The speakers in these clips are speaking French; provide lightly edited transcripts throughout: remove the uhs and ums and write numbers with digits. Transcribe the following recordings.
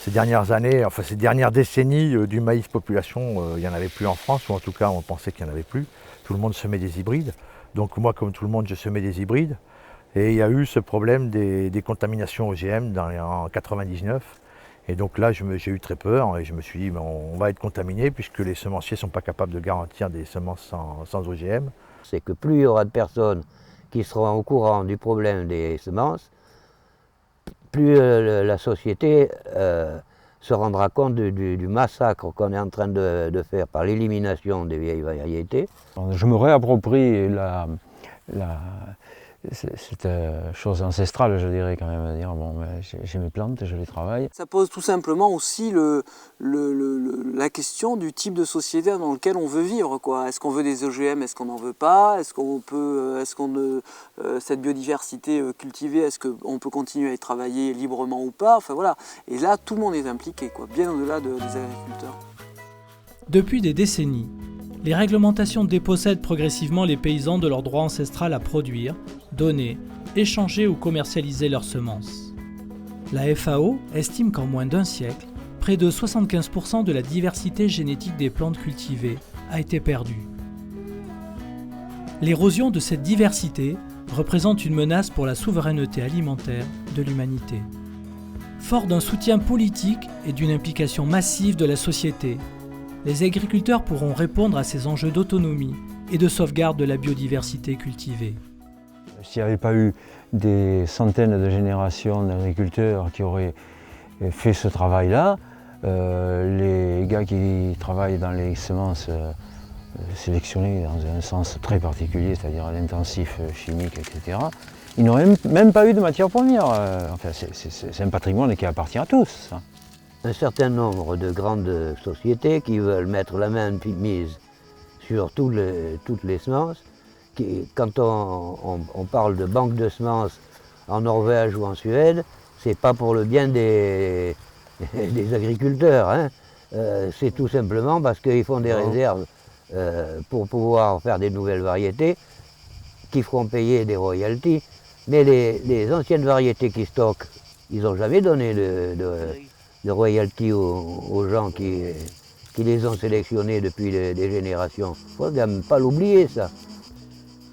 ces dernières années, enfin ces dernières décennies, du maïs population, il n'y en avait plus en France, ou en tout cas on pensait qu'il n'y en avait plus. Tout le monde semait des hybrides. Donc moi, comme tout le monde, je semais des hybrides. Et il y a eu ce problème des contaminations OGM en 99. Et donc là, j'ai eu très peur et je me suis dit, on va être contaminé puisque les semenciers ne sont pas capables de garantir des semences sans OGM. C'est que plus il y aura de personnes qui seront au courant du problème des semences, plus la société se rendra compte du massacre qu'on est en train de faire par l'élimination des vieilles variétés. Je me réapproprie cette chose ancestrale, je dirais quand même, à dire bon, j'ai mes plantes, je les travaille. Ça pose tout simplement aussi la question du type de société dans lequel on veut vivre, quoi. Est-ce qu'on veut des OGM, est-ce qu'on n'en veut pas? Est-ce qu'on peut, cette biodiversité cultivée, est-ce qu'on peut continuer à y travailler librement ou pas? Enfin voilà. Et là, tout le monde est impliqué, quoi, bien au-delà des agriculteurs. Depuis des décennies, les réglementations dépossèdent progressivement les paysans de leur droit ancestral à produire, donner, échanger ou commercialiser leurs semences. La FAO estime qu'en moins d'un siècle, près de 75% de la diversité génétique des plantes cultivées a été perdue. L'érosion de cette diversité représente une menace pour la souveraineté alimentaire de l'humanité. Fort d'un soutien politique et d'une implication massive de la société, les agriculteurs pourront répondre à ces enjeux d'autonomie et de sauvegarde de la biodiversité cultivée. S'il n'y avait pas eu des centaines de générations d'agriculteurs qui auraient fait ce travail-là, les gars qui travaillent dans les semences sélectionnées dans un sens très particulier, c'est-à-dire l'intensif chimique, etc., ils n'auraient même pas eu de matière première. Enfin, c'est un patrimoine qui appartient à tous. Hein. Un certain nombre de grandes sociétés qui veulent mettre la main mise sur toutes les semences. Quand on parle de banque de semences en Norvège ou en Suède, c'est pas pour le bien des agriculteurs, hein. C'est tout simplement parce qu'ils font des réserves pour pouvoir faire des nouvelles variétés qui feront payer des royalties. Mais les anciennes variétés qui stockent, ils n'ont jamais donné de royalties aux gens qui les ont sélectionnés depuis des générations. Il ne faut quand même pas l'oublier, ça.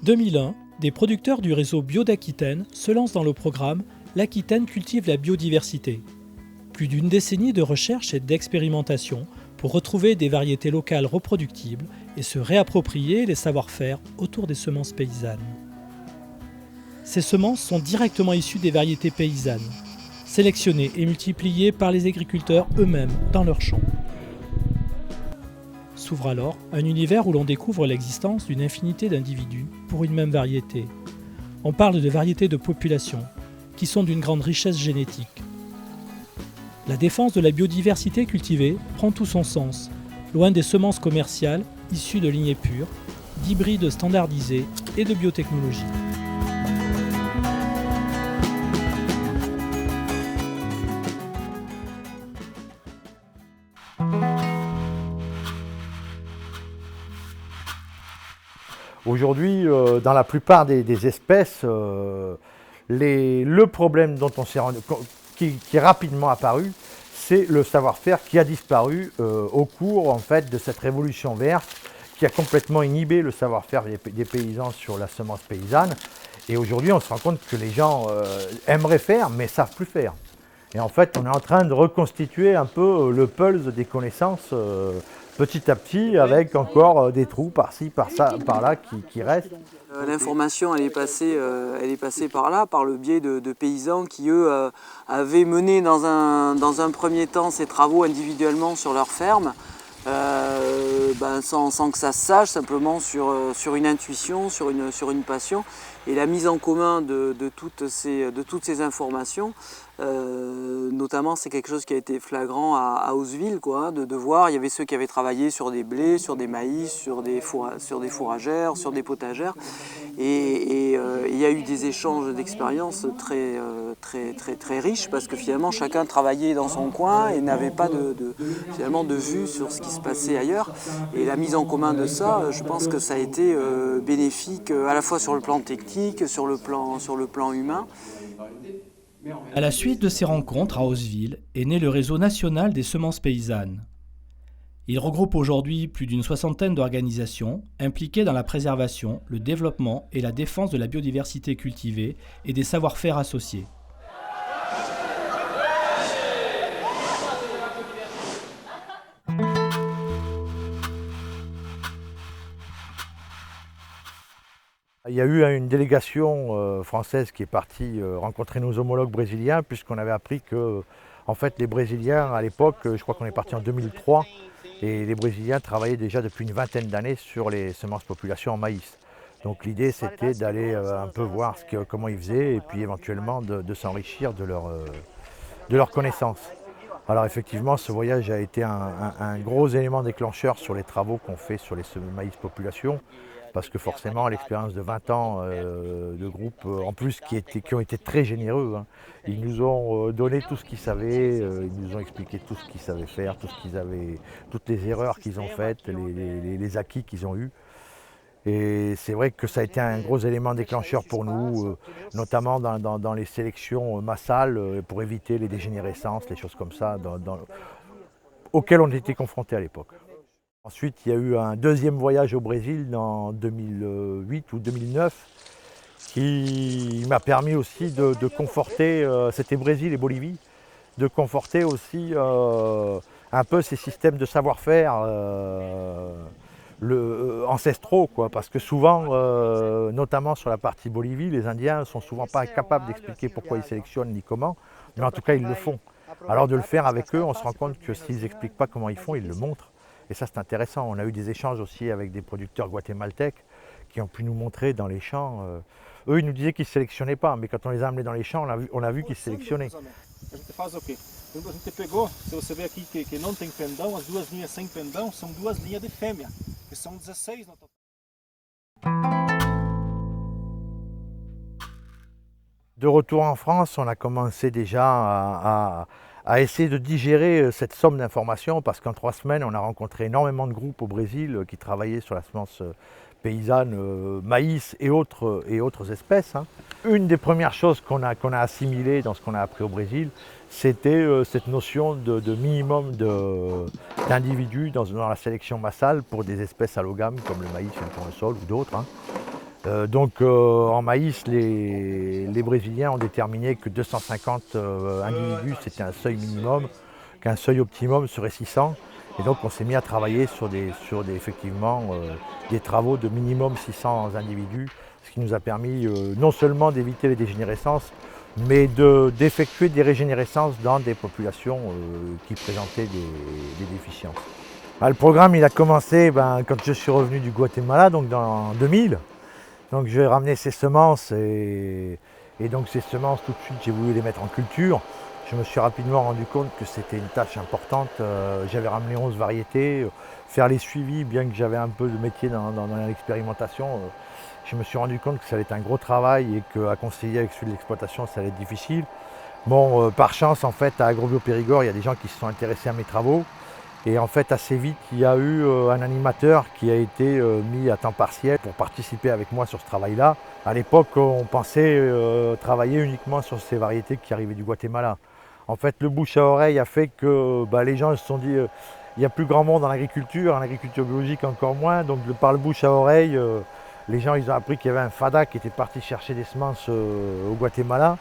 2001, des producteurs du réseau Bio d'Aquitaine se lancent dans le programme L'Aquitaine cultive la biodiversité. Plus d'une décennie de recherche et d'expérimentation pour retrouver des variétés locales reproductibles et se réapproprier les savoir-faire autour des semences paysannes. Ces semences sont directement issues des variétés paysannes, sélectionnées et multipliées par les agriculteurs eux-mêmes dans leurs champs. S'ouvre alors un univers où l'on découvre l'existence d'une infinité d'individus pour une même variété. On parle de variétés de population, qui sont d'une grande richesse génétique. La défense de la biodiversité cultivée prend tout son sens, loin des semences commerciales issues de lignées pures, d'hybrides standardisés et de biotechnologie. Aujourd'hui, dans la plupart des espèces, le problème dont on s'est qui est rapidement apparu, c'est le savoir-faire qui a disparu au cours en fait, de cette révolution verte qui a complètement inhibé le savoir-faire des paysans sur la semence paysanne. Et aujourd'hui, on se rend compte que les gens aimeraient faire, mais ne savent plus faire. Et en fait, on est en train de reconstituer un peu le pulse des connaissances petit à petit, avec encore des trous par-ci, par-là qui restent. L'information, elle est passée par là, par le biais de paysans qui, eux, avaient mené dans un premier temps ces travaux individuellement sur leur ferme, sans que ça se sache, simplement sur une intuition, sur une passion. Et la mise en commun de toutes ces informations, notamment c'est quelque chose qui a été flagrant à Hausseville, quoi, de voir, il y avait ceux qui avaient travaillé sur des blés, sur des maïs, sur des fourragères, sur des potagères, et il y a eu des échanges d'expériences très riches, parce que finalement chacun travaillait dans son coin et n'avait pas finalement de vue sur ce qui se passait ailleurs. Et la mise en commun de ça, je pense que ça a été bénéfique à la fois sur le plan technique, sur le plan humain. À la suite de ces rencontres à Haussville est né le réseau national des semences paysannes. Il regroupe aujourd'hui plus d'une soixantaine d'organisations impliquées dans la préservation, le développement et la défense de la biodiversité cultivée et des savoir-faire associés. Il y a eu une délégation française qui est partie rencontrer nos homologues brésiliens, puisqu'on avait appris que en fait, les Brésiliens, à l'époque, je crois qu'on est parti en 2003, et les Brésiliens travaillaient déjà depuis une vingtaine d'années sur les semences population en maïs. Donc l'idée, c'était d'aller un peu voir comment ils faisaient, et puis éventuellement de s'enrichir de leurs connaissances. Alors effectivement, ce voyage a été un gros élément déclencheur sur les travaux qu'on fait sur les maïs population, parce que forcément l'expérience de 20 ans de groupe, en plus qui ont été très généreux, hein. Ils nous ont donné tout ce qu'ils savaient, ils nous ont expliqué tout ce qu'ils savaient faire, toutes les erreurs qu'ils ont faites, les acquis qu'ils ont eus. Et c'est vrai que ça a été un gros élément déclencheur pour nous, notamment dans les sélections massales, pour éviter les dégénérescences, les choses comme ça, auxquelles on était confrontés à l'époque. Ensuite, il y a eu un deuxième voyage au Brésil en 2008 ou 2009 qui m'a permis aussi de conforter, c'était Brésil et Bolivie, de conforter aussi un peu ces systèmes de savoir-faire ancestraux, quoi, parce que souvent, notamment sur la partie Bolivie, les Indiens ne sont souvent pas capables d'expliquer pourquoi ils sélectionnent ni comment, mais en tout cas ils le font. Alors de le faire avec eux, on se rend compte que s'ils n'expliquent pas comment ils font, ils le montrent. Et ça, c'est intéressant. On a eu des échanges aussi avec des producteurs guatémaltèques qui ont pu nous montrer dans les champs. Eux, ils nous disaient qu'ils ne sélectionnaient pas, mais quand on les a amenés dans les champs, on a vu qu'ils sélectionnaient. A gente faz o quê? Quando a gente pegou, se você vê aqui que não tem pendão, as duas linhas sem pendão são duas linhas de fêmea, que são 16 no total. De retour en France, on a commencé déjà à essayer de digérer cette somme d'informations, parce qu'en 3 semaines, on a rencontré énormément de groupes au Brésil qui travaillaient sur la semence paysanne, maïs et autres espèces, hein. Une des premières choses qu'on a assimilées dans ce qu'on a appris au Brésil, c'était cette notion de minimum d'individus dans la sélection massale pour des espèces allogames comme le maïs, le tournesol ou d'autres, hein. Donc en maïs, les Brésiliens ont déterminé que 250 individus, c'était un seuil minimum, qu'un seuil optimum serait 600. Et donc on s'est mis à travailler sur effectivement des travaux de minimum 600 individus, ce qui nous a permis non seulement d'éviter les dégénérescences, mais d'effectuer des régénérescences dans des populations qui présentaient des déficiences. Le programme il a commencé quand je suis revenu du Guatemala, donc en 2000. Donc j'ai ramené ces semences et donc ces semences tout de suite j'ai voulu les mettre en culture. Je me suis rapidement rendu compte que c'était une tâche importante. J'avais ramené 11 variétés, faire les suivis, bien que j'avais un peu de métier dans l'expérimentation. Je me suis rendu compte que ça allait être un gros travail et qu'à conseiller avec celui de l'exploitation ça allait être difficile. Bon, par chance en fait à Agrobio Périgord il y a des gens qui se sont intéressés à mes travaux. Et en fait, assez vite, il y a eu un animateur qui a été mis à temps partiel pour participer avec moi sur ce travail-là. À l'époque, on pensait travailler uniquement sur ces variétés qui arrivaient du Guatemala. En fait, le bouche à oreille a fait que les gens se sont dit il n'y a plus grand monde en agriculture biologique encore moins. Donc par le bouche à oreille, les gens ils ont appris qu'il y avait un FADA qui était parti chercher des semences au Guatemala.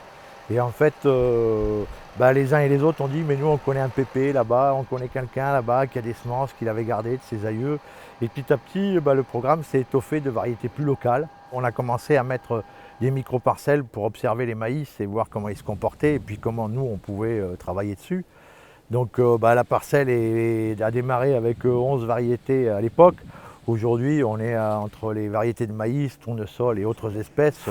Et en fait, les uns et les autres ont dit mais nous on connaît un pépé là-bas, on connaît quelqu'un là-bas qui a des semences qu'il avait gardées de ses aïeux. Et petit à petit, le programme s'est étoffé de variétés plus locales. On a commencé à mettre des micro-parcelles pour observer les maïs et voir comment ils se comportaient et puis comment nous on pouvait travailler dessus. Donc la parcelle a démarré avec 11 variétés à l'époque. Aujourd'hui on est entre les variétés de maïs, tournesol et autres espèces.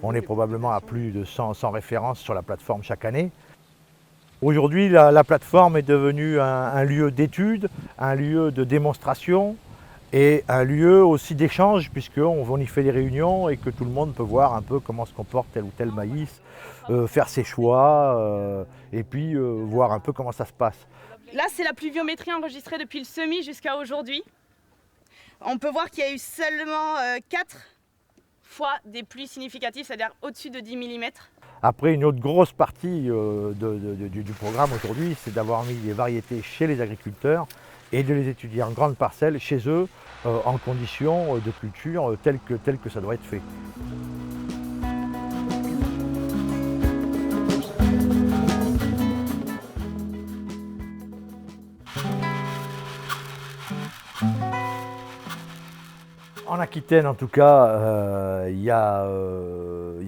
On est probablement à plus de 100 références sur la plateforme chaque année. Aujourd'hui, la plateforme est devenue un lieu d'étude, un lieu de démonstration et un lieu aussi d'échange puisqu'on y fait des réunions et que tout le monde peut voir un peu comment se comporte tel ou tel maïs, faire ses choix et puis voir un peu comment ça se passe. Là, c'est la pluviométrie enregistrée depuis le semis jusqu'à aujourd'hui. On peut voir qu'il y a eu seulement 4 fois des pluies significatives, c'est-à-dire au-dessus de 10 mm. Après, une autre grosse partie du programme aujourd'hui, c'est d'avoir mis des variétés chez les agriculteurs et de les étudier en grande parcelle chez eux, en conditions de culture telles que ça doit être fait. En Aquitaine, en tout cas, il y a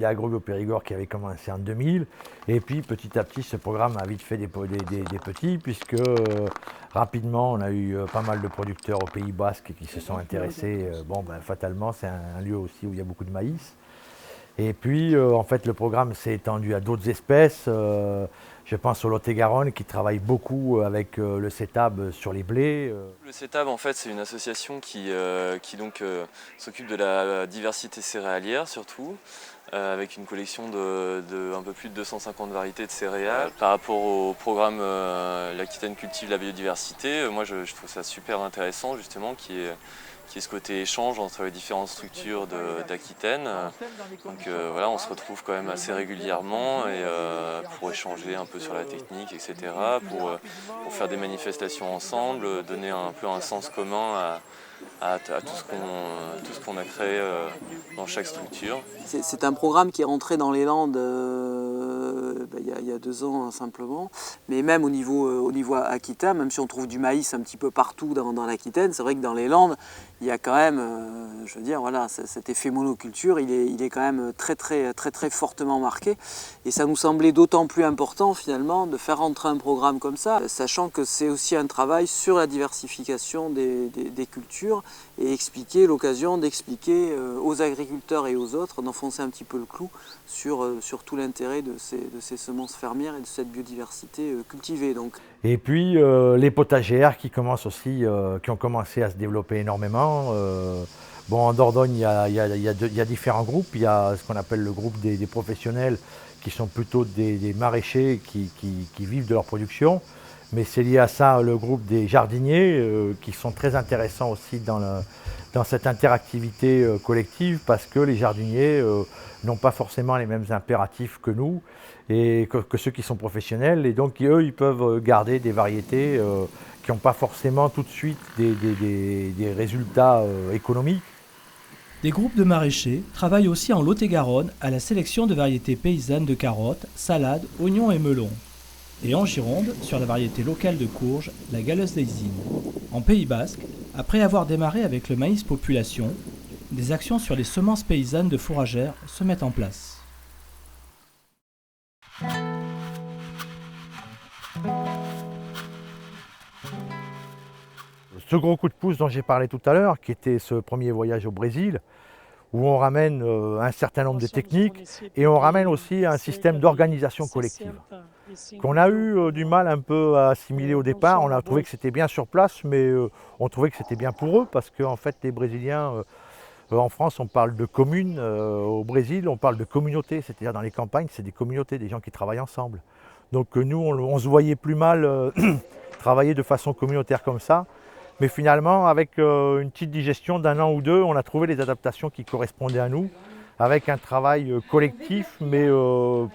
AgroBio-Périgord qui avait commencé en 2000. Et puis, petit à petit, ce programme a vite fait des petits, puisque rapidement, on a eu pas mal de producteurs au Pays Basque qui se sont intéressés. Fatalement, c'est un lieu aussi où il y a beaucoup de maïs. Et puis, en fait, le programme s'est étendu à d'autres espèces. Je pense au Lot-et-Garonne qui travaille beaucoup avec le CETAB sur les blés. Le CETAB, en fait, c'est une association qui s'occupe de la diversité céréalière surtout, avec une collection de un peu plus de 250 variétés de céréales. Par rapport au programme L'Aquitaine cultive la biodiversité, moi je trouve ça super intéressant justement qui est ce côté échange entre les différentes structures d'Aquitaine. Donc voilà, on se retrouve quand même assez régulièrement et, pour échanger un peu sur la technique, etc., pour faire des manifestations ensemble, donner un peu un sens commun à tout ce qu'on a créé dans chaque structure. C'est un programme qui est rentré dans les Landes il y a 2 ans simplement, mais même au niveau aquitain, même si on trouve du maïs un petit peu partout dans l'Aquitaine, c'est vrai que dans les Landes, il y a quand même, je veux dire, voilà, cet effet monoculture, il est quand même très fortement marqué. Et ça nous semblait d'autant plus important finalement de faire rentrer un programme comme ça, sachant que c'est aussi un travail sur la diversification des cultures et l'occasion d'expliquer aux agriculteurs et aux autres, d'enfoncer un petit peu le clou sur tout l'intérêt de ces semences fermières et de cette biodiversité cultivée. Donc. Et puis les potagères qui ont commencé à se développer énormément. En Dordogne, il y a différents groupes. Il y a ce qu'on appelle le groupe des professionnels qui sont plutôt des maraîchers qui vivent de leur production. Mais c'est lié à ça le groupe des jardiniers qui sont très intéressants aussi dans cette interactivité collective parce que les jardiniers n'ont pas forcément les mêmes impératifs que nous et que ceux qui sont professionnels. Et donc eux, ils peuvent garder des variétés qui n'ont pas forcément tout de suite des résultats économiques. Des groupes de maraîchers travaillent aussi en Lot-et-Garonne à la sélection de variétés paysannes de carottes, salades, oignons et melons. Et en Gironde, sur la variété locale de courge, la galeuse d'Aisine. En Pays Basque, après avoir démarré avec le maïs population, des actions sur les semences paysannes de fourragères se mettent en place. Ce gros coup de pouce dont j'ai parlé tout à l'heure, qui était ce premier voyage au Brésil, où on ramène un certain nombre de techniques et on ramène aussi un système d'organisation collective qu'on a eu du mal un peu à assimiler au départ. On a trouvé que c'était bien sur place, mais on trouvait que c'était bien pour eux parce qu'en fait les Brésiliens, en France on parle de communes, au Brésil on parle de communautés, c'est-à-dire dans les campagnes c'est des communautés, des gens qui travaillent ensemble. Donc nous on se voyait plus mal travailler de façon communautaire comme ça. Mais finalement, avec une petite digestion d'1 an ou 2, on a trouvé les adaptations qui correspondaient à nous, avec un travail collectif, mais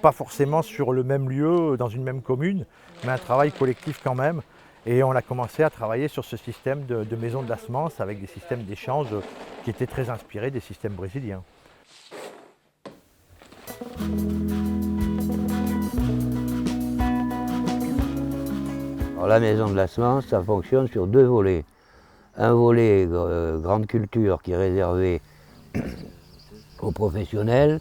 pas forcément sur le même lieu, dans une même commune, mais un travail collectif quand même. Et on a commencé à travailler sur ce système de maison de la semence, avec des systèmes d'échange qui étaient très inspirés des systèmes brésiliens. Alors, la maison de la semence, ça fonctionne sur 2 volets. Un volet grande culture qui est réservé aux professionnels,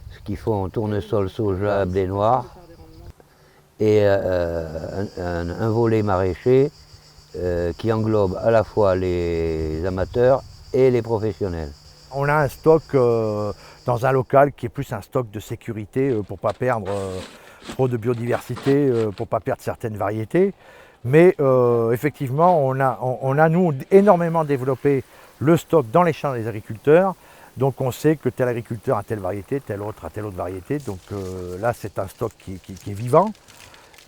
ce qui font tournesol, soja, blé noir, et un volet maraîcher qui englobe à la fois les amateurs et les professionnels. On a un stock dans un local qui est plus un stock de sécurité pour ne pas perdre trop de biodiversité, pour ne pas perdre certaines variétés. Mais effectivement, on a nous énormément développé le stock dans les champs des agriculteurs. Donc on sait que tel agriculteur a telle variété, tel autre a telle autre variété. Donc là c'est un stock qui est vivant.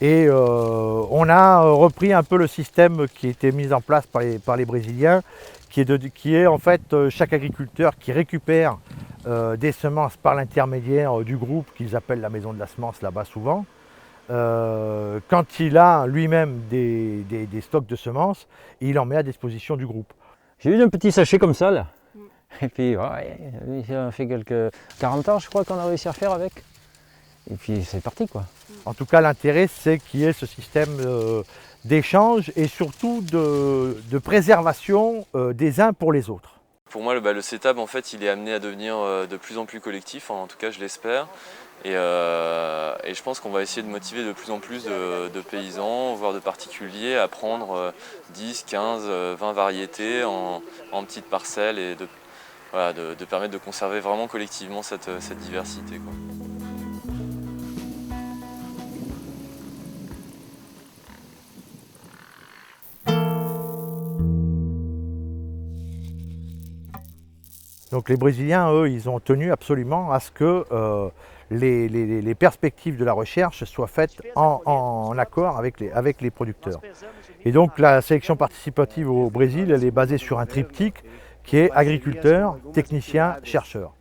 Et on a repris un peu le système qui a été mis en place par les Brésiliens, qui est en fait chaque agriculteur qui récupère des semences par l'intermédiaire du groupe qu'ils appellent la maison de la semence là-bas souvent. Quand il a lui-même des stocks de semences, il en met à disposition du groupe. J'ai eu un petit sachet comme ça là. Et puis ouais, ça fait quelques 40 heures je crois qu'on a réussi à faire avec. Et puis c'est parti quoi. En tout cas l'intérêt c'est qu'il y ait ce système d'échange et surtout de préservation des uns pour les autres. Pour moi le CETAB en fait il est amené à devenir de plus en plus collectif, en tout cas je l'espère. Et je pense qu'on va essayer de motiver de plus en plus de paysans, voire de particuliers, à prendre 10, 15, 20 variétés en petites parcelles et de permettre de conserver vraiment collectivement cette diversité, quoi. Donc les Brésiliens, eux, ils ont tenu absolument à ce que les perspectives de la recherche soient faites en accord avec les producteurs. Et donc la sélection participative au Brésil, elle est basée sur un triptyque qui est agriculteur, technicien, chercheur.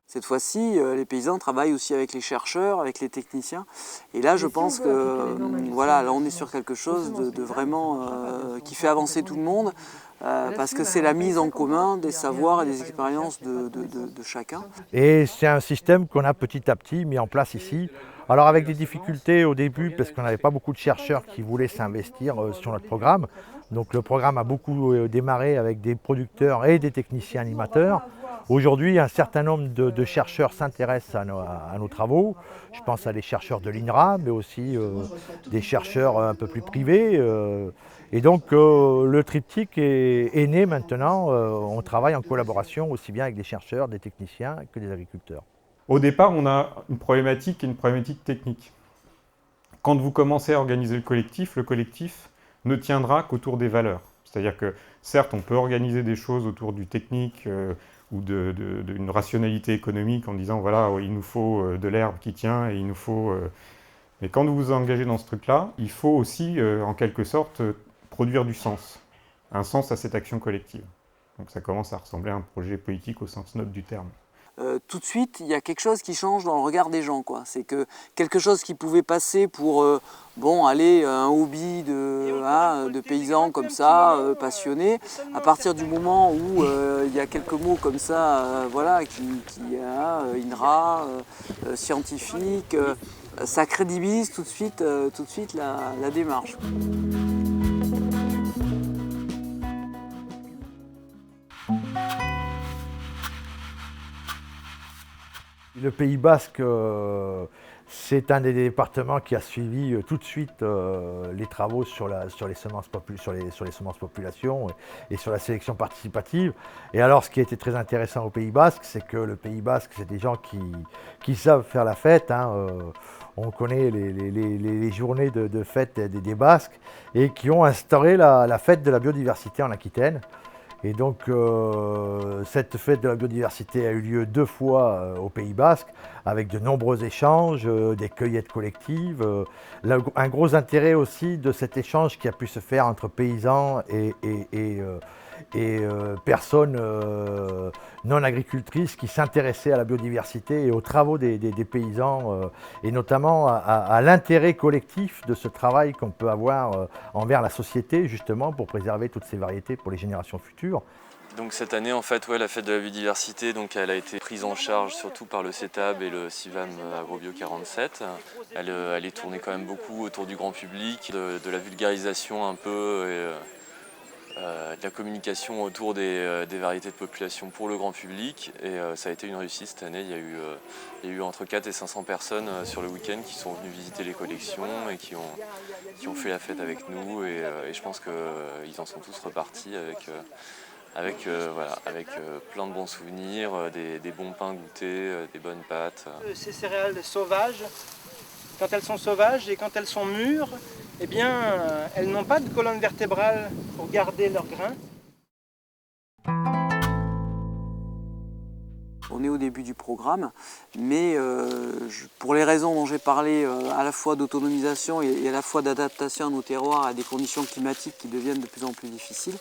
Cette fois-ci, les paysans travaillent aussi avec les chercheurs, avec les techniciens. Et là, je pense que voilà, là, on est sur quelque chose de vraiment qui fait avancer tout le monde, parce que c'est la mise en commun des savoirs et des expériences de chacun. Et c'est un système qu'on a petit à petit mis en place ici. Alors avec des difficultés au début, parce qu'on n'avait pas beaucoup de chercheurs qui voulaient s'investir sur notre programme. Donc le programme a beaucoup démarré avec des producteurs et des techniciens animateurs. Aujourd'hui, un certain nombre de chercheurs s'intéressent à nos travaux. Je pense à des chercheurs de l'INRA, mais aussi des chercheurs un peu plus privés. Et donc le triptyque est né maintenant. On travaille en collaboration aussi bien avec des chercheurs, des techniciens que des agriculteurs. Au départ, on a une problématique qui est une problématique technique. Quand vous commencez à organiser le collectif ne tiendra qu'autour des valeurs. C'est-à-dire que certes, on peut organiser des choses autour du technique ou d'une rationalité économique en disant voilà, il nous faut de l'herbe qui tient et il nous faut... Mais quand vous vous engagez dans ce truc-là, il faut aussi, en quelque sorte, produire du sens. Un sens à cette action collective. Donc ça commence à ressembler à un projet politique au sens noble du terme. Tout de suite, il y a quelque chose qui change dans le regard des gens, quoi. C'est que quelque chose qui pouvait passer pour bon, allez, un hobby de paysans comme ça, passionnés, à partir du moment où il y a quelques mots comme ça, voilà, INRA, scientifique, ça crédibilise tout de suite la démarche. Le Pays Basque, c'est un des départements qui a suivi tout de suite les travaux sur les semences population et sur la sélection participative. Et alors, ce qui a été très intéressant au Pays Basque, c'est que le Pays Basque, c'est des gens qui savent faire la fête. On connaît les journées de fête des Basques et qui ont instauré la fête de la biodiversité en Aquitaine. Et donc cette fête de la biodiversité a eu lieu 2 fois au Pays Basque avec de nombreux échanges, des cueillettes collectives. Un gros intérêt aussi de cet échange qui a pu se faire entre paysans et personnes non agricultrices qui s'intéressaient à la biodiversité et aux travaux des paysans et notamment à l'intérêt collectif de ce travail qu'on peut avoir envers la société justement pour préserver toutes ces variétés pour les générations futures. Donc cette année en fait la fête de la biodiversité donc, elle a été prise en charge surtout par le CETAB et le CIVAM Agrobio 47. Elle est tournée quand même beaucoup autour du grand public, de la vulgarisation un peu et de la communication autour des variétés de population pour le grand public et ça a été une réussite cette année. Il y a eu entre 400 et 500 personnes sur le week-end qui sont venues visiter les collections et qui ont fait la fête avec nous et je pense qu'ils en sont tous repartis avec plein de bons souvenirs, des bons pains goûtés, des bonnes pâtes. Ces céréales sauvages, quand elles sont sauvages et quand elles sont mûres, eh bien, elles n'ont pas de colonne vertébrale pour garder leurs grains. on est au début du programme, mais pour les raisons dont j'ai parlé, à la fois d'autonomisation et à la fois d'adaptation à nos terroirs, à des conditions climatiques qui deviennent de plus en plus difficiles,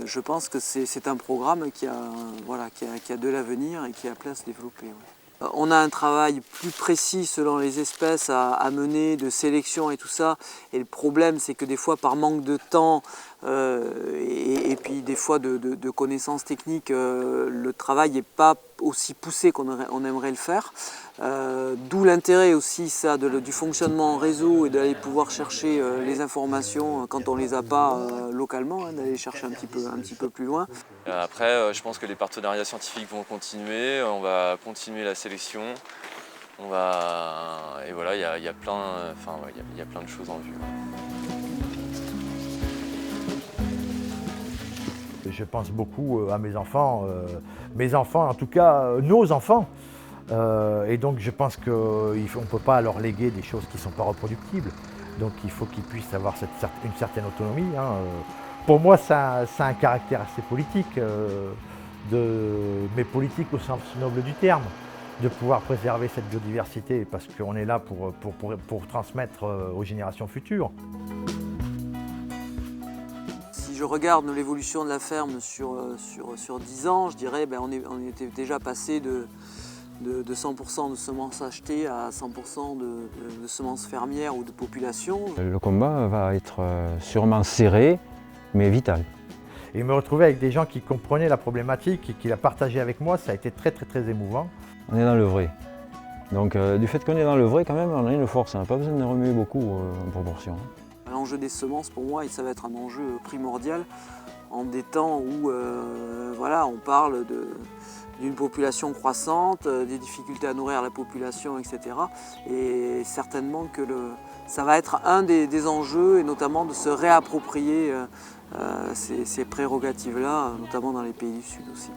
je pense que c'est un programme qui a de l'avenir et qui a place à se développer. Ouais. On a un travail plus précis selon les espèces à mener, de sélection et tout ça. Et le problème, c'est que des fois, par manque de temps et puis des fois de connaissances techniques, le travail n'est pas aussi poussé qu'on aimerait le faire. D'où l'intérêt aussi du fonctionnement en réseau et d'aller pouvoir chercher les informations quand on ne les a pas localement, hein, d'aller chercher un petit peu plus loin. Après, je pense que les partenariats scientifiques vont continuer, on va continuer la sélection, et voilà, il y a plein de choses en vue. Je pense beaucoup à mes enfants, en tout cas nos enfants. Et donc je pense qu'on ne peut pas leur léguer des choses qui ne sont pas reproductibles. Donc il faut qu'ils puissent avoir une certaine autonomie. Hein. Pour moi, ça a un caractère assez politique, mais politique au sens noble du terme, de pouvoir préserver cette biodiversité, parce qu'on est là pour transmettre aux générations futures. Si je regarde l'évolution de la ferme sur 10 ans, je dirais on était déjà passé de 100% de semences achetées à 100% de semences fermières ou de population. Le combat va être sûrement serré, mais vital. Et me retrouver avec des gens qui comprenaient la problématique et qui la partageaient avec moi, ça a été très émouvant. On est dans le vrai. Donc du fait qu'on est dans le vrai, quand même, on a une force. On n'a pas besoin de remuer beaucoup en proportion. L'enjeu des semences, pour moi, ça va être un enjeu primordial en des temps où on parle d'une population croissante, des difficultés à nourrir la population, etc. Et certainement que ça va être un des enjeux, et notamment de se réapproprier ces prérogatives-là, notamment dans les pays du Sud aussi.